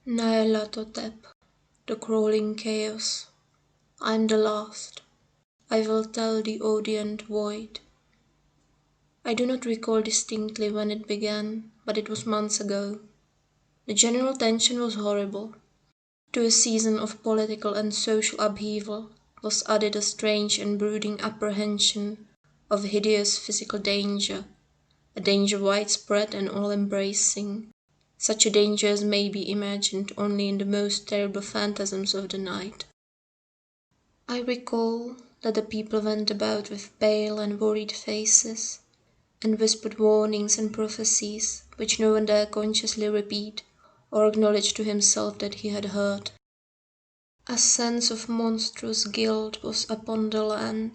Nyarlathotep, the crawling chaos. I am the last. I will tell the audient void. I do not recall distinctly when it began, but it was months ago. The general tension was horrible. To a season of political and social upheaval was added a strange and brooding apprehension of hideous physical danger, a danger widespread and all-embracing, such a danger as may be imagined only in the most terrible phantasms of the night. I recall that the people went about with pale and worried faces, and whispered warnings and prophecies which no one dare consciously repeat or acknowledge to himself that he had heard. A sense of monstrous guilt was upon the land,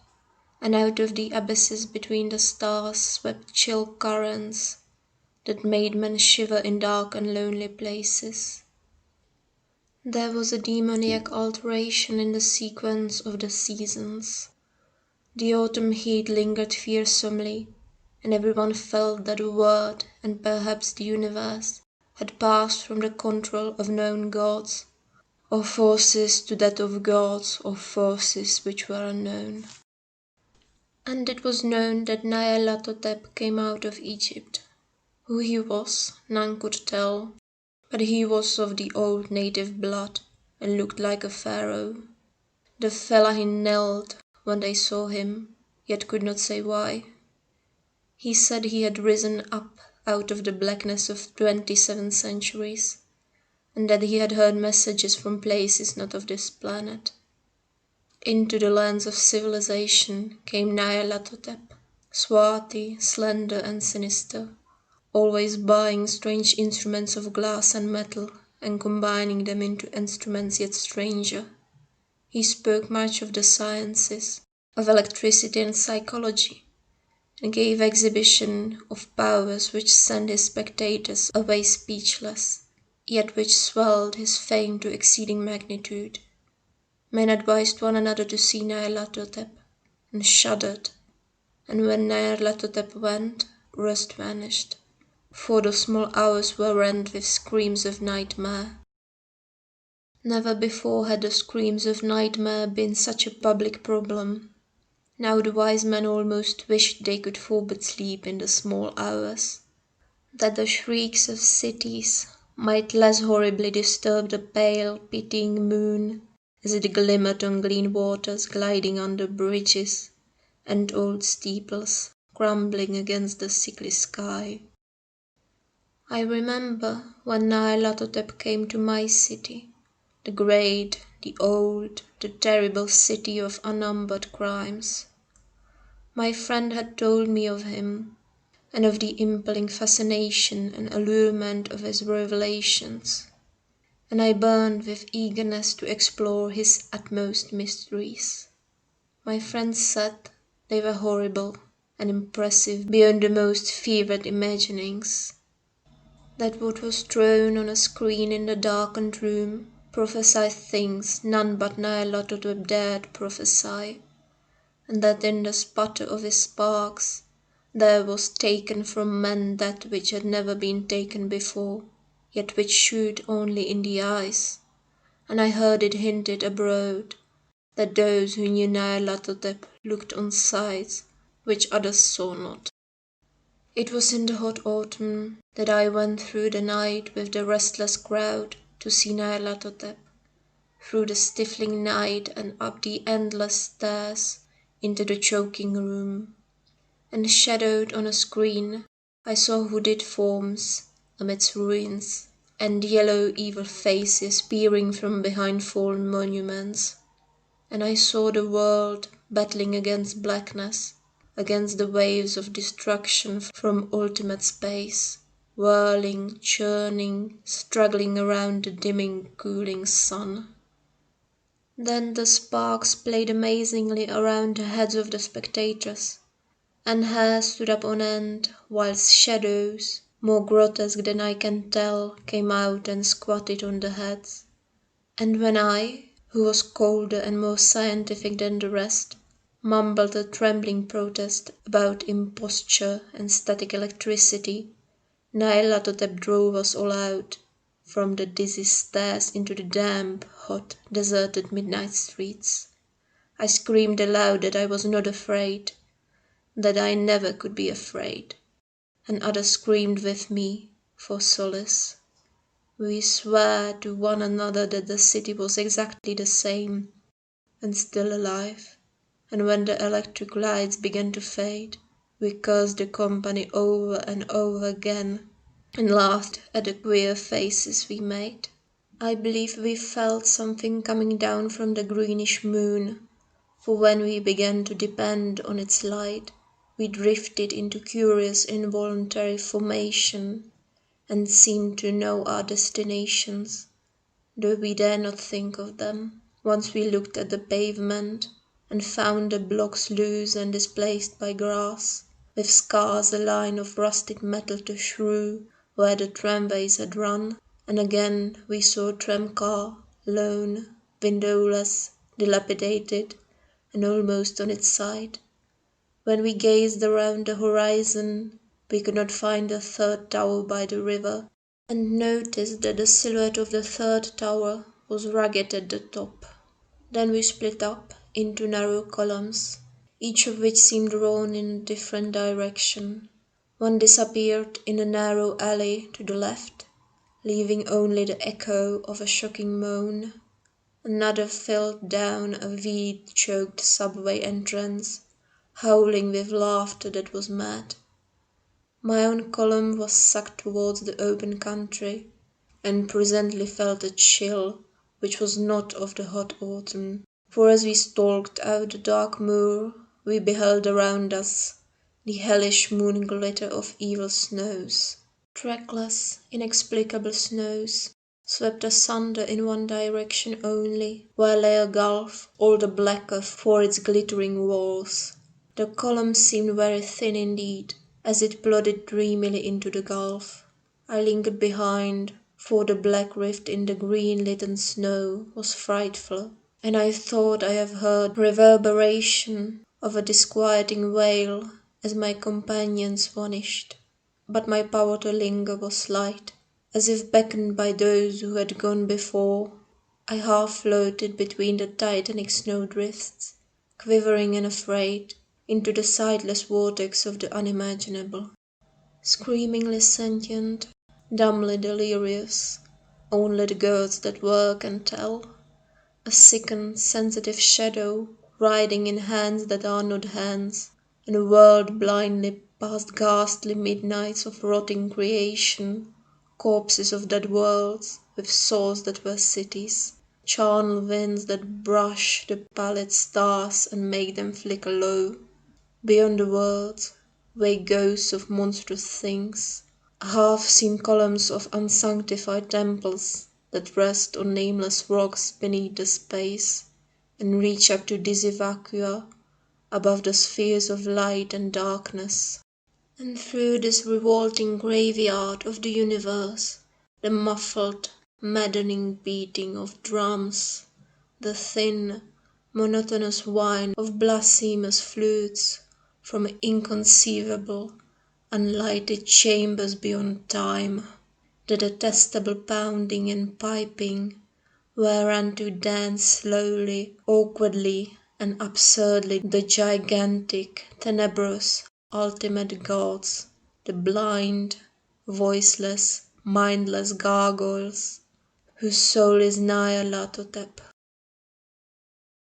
and out of the abysses between the stars swept chill currents that made men shiver in dark and lonely places. There was a demoniac alteration in the sequence of the seasons. The autumn heat lingered fearsomely, and everyone felt that the world, and perhaps the universe, had passed from the control of known gods, or forces, to that of gods or forces which were unknown. And it was known that Nyarlathotep came out of Egypt. Who he was, none could tell, but he was of the old native blood, and looked like a pharaoh. The fellahin knelt when they saw him, yet could not say why. He said he had risen up out of the blackness of 27 centuries, and that he had heard messages from places not of this planet. Into the lands of civilization came Nyarlathotep, swarthy, slender and sinister, always buying strange instruments of glass and metal and combining them into instruments yet stranger. He spoke much of the sciences, of electricity and psychology, and gave exhibition of powers which sent his spectators away speechless, yet which swelled his fame to exceeding magnitude. Men advised one another to see Nyarlathotep, and shuddered, and when Nyarlathotep went, rust vanished, for the small hours were rent with screams of nightmare. Never before had the screams of nightmare been such a public problem. Now the wise men almost wished they could forbid sleep in the small hours, that the shrieks of cities might less horribly disturb the pale, pitying moon as it glimmered on green waters gliding under bridges and old steeples crumbling against the sickly sky. I remember when Nyarlathotep came to my city, the great, the old, the terrible city of unnumbered crimes. My friend had told me of him, and of the impelling fascination and allurement of his revelations, and I burned with eagerness to explore his utmost mysteries. My friend said they were horrible and impressive beyond the most fevered imaginings, that what was thrown on a screen in the darkened room prophesied things none but Nyarlathotep dared prophesy, and that in the sputter of his sparks there was taken from men that which had never been taken before, yet which shewed only in the eyes, and I heard it hinted abroad that those who knew Nyarlathotep looked on sights which others saw not. It was in the hot autumn that I went through the night with the restless crowd to see Nyarlathotep, through the stifling night and up the endless stairs into the choking room, and shadowed on a screen I saw hooded forms amidst ruins, and yellow evil faces peering from behind fallen monuments, and I saw the world battling against blackness, against the waves of destruction from ultimate space, whirling, churning, struggling around the dimming, cooling sun. Then the sparks played amazingly around the heads of the spectators, and hair stood up on end, whilst shadows, more grotesque than I can tell, came out and squatted on the heads. And when I, who was colder and more scientific than the rest, mumbled a trembling protest about imposture and static electricity, Nyarlathotep drove us all out, from the dizzy stairs into the damp, hot, deserted midnight streets. I screamed aloud that I was not afraid, that I never could be afraid, and others screamed with me for solace. We swore to one another that the city was exactly the same and still alive, and when the electric lights began to fade, we cursed the company over and over again and laughed at the queer faces we made. I believe we felt something coming down from the greenish moon, for when we began to depend on its light, we drifted into curious involuntary formation and seemed to know our destinations, though we dare not think of them. Once we looked at the pavement and found the blocks loose and displaced by grass, with scarce a line of rusted metal to shew where the tramways had run, and again we saw a tram-car, lone, windowless, dilapidated, and almost on its side. When we gazed around the horizon, we could not find the third tower by the river, and noticed that the silhouette of the third tower was rugged at the top. Then we split up into narrow columns, each of which seemed drawn in a different direction. One disappeared in a narrow alley to the left, leaving only the echo of a shocking moan. Another filed down a weed-choked subway entrance, howling with laughter that was mad. My own column was sucked towards the open country, and presently felt a chill which was not of the hot autumn, for as we stalked out the dark moor, we beheld around us the hellish moon glitter of evil snows. Trackless, inexplicable snows, swept asunder in one direction only, while lay a gulf all the blacker for its glittering walls. The column seemed very thin indeed, as it plodded dreamily into the gulf. I lingered behind, for the black rift in the green-litten snow was frightful, and I thought I have heard reverberation of a disquieting wail as my companions vanished. But my power to linger was slight, as if beckoned by those who had gone before. I half floated between the titanic snowdrifts, quivering and afraid, into the sightless vortex of the unimaginable. Screamingly sentient, dumbly delirious, only the gods that work and tell. A sickened, sensitive shadow, riding in hands that are not hands, and whirled blindly past ghastly midnights of rotting creation, corpses of dead worlds, with souls that were cities, charnel winds that brush the pallid stars and make them flicker low. Beyond the world, vague ghosts of monstrous things, half-seen columns of unsanctified temples that rest on nameless rocks beneath the space, and reach up to dizzy vacua above the spheres of light and darkness. And through this revolting graveyard of the universe, the muffled, maddening beating of drums, the thin, monotonous whine of blasphemous flutes from inconceivable, unlighted chambers beyond time, the detestable pounding and piping, whereunto dance slowly, awkwardly, and absurdly the gigantic, tenebrous, ultimate gods, the blind, voiceless, mindless gargoyles, whose soul is Nyarlathotep.